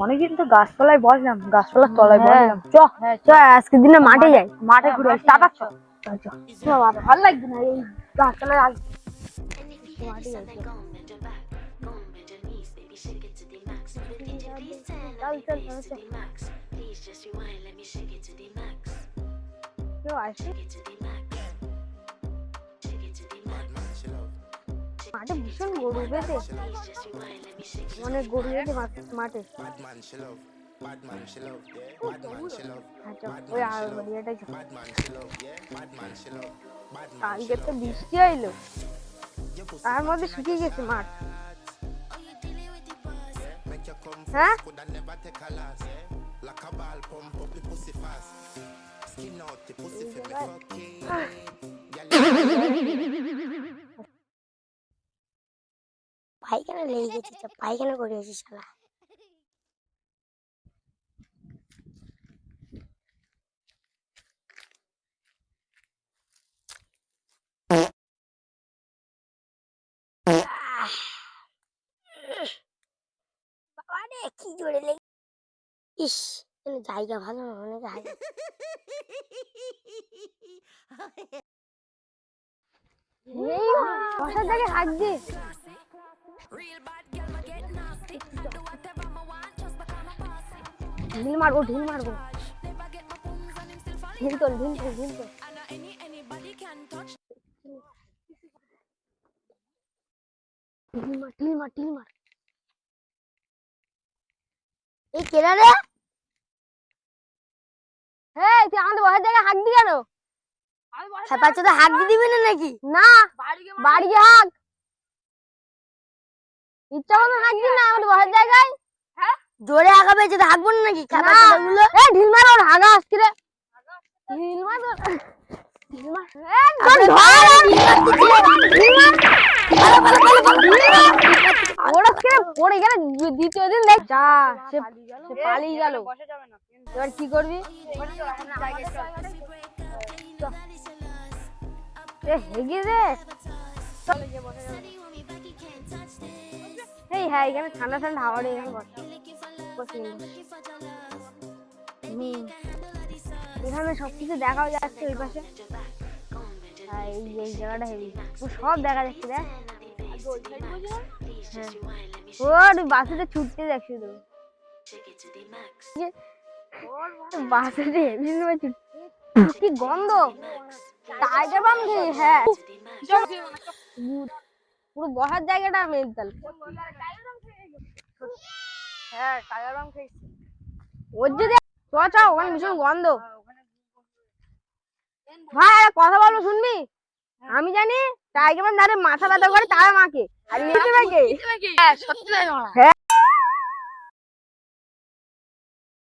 অনেকদিন তো গাছতলায় বসলাম, গাছতলার তলায় বসলাম। চ চ আজকে দিনে মাঠে যাই। মাঠে ঘুরে আসি। টাটা চ। ভালো লাগছে না এই গাছতলায় আস। মাঠে যাই। চল চল চল চল। কেউ আসে? মাঠে ভীষণ গরু উঠেছে, অনেক গরু উঠেছে মাঠে। ওই ইয়েটাই কালকে তো বৃষ্টি আইলো, তার মধ্যে শুকিয়ে গেছে মাঠ। হ্যাঁ পায়খানা লেগে গেছে, পায়খানা করে আসি শালা। বাবা রে কি জোরে লেগে, ইস জায়গা ভালো না, অনেক আগে বসার জায়গায় হাত দিয়ে ঢিল মারবো, ঢিল মারবো, ঢিল তোল, ঢিল তোল, ঢিল তোল। ঢিল মার, ঢিল মার, ঢিল মার। এই কেনা রে, হ্যাঁ তুই আমাদের বসার জায়গায় হাত দি কেন? বাচ্চা তো হাত দিয়ে দিবি না নাকি? না বাড়ি গিয়ে হাত, ইচ্ছা মতো হাত দিন না আমাদের বসার জায়গায়। জোরে আগাবে যদি হাঁকবো না নাকি? না এ ঢিল মার, ওর হাগা আসছে রে। ঢিল মার, ঢিল মার, ওরা কে পড়ে গেলে দ্বিতীয় দিন দেখ যা, সে পালিয়ে গেল। এবার কি করবি? হেগে রে। এই হ্যাঁ এখানে ঠান্ডা ঠান্ডা হাওয়া রে, এখানে এখানে সবকিছু দেখাও যাচ্ছে ওই পাশে। এই জায়গাটা হেভি, সব দেখা যাচ্ছে দেখ। ওর বাসে ছুটতে দেখ শুধু, বাসে হেভি কি গন্ধ, টাইগার বাম খেয়ে। হ্যাঁ পুরো বসার জায়গাটা মেন্টাল। হ্যাঁ টাইগার বাম খেয়েছি। ওর যদি ওখানে ভীষণ গন্ধ। ভাই কথা বলবো শুনবি? আমি জানি টাইগার বাম যাদের মাথা ব্যথা করে তারা মাকে, আর সত্যি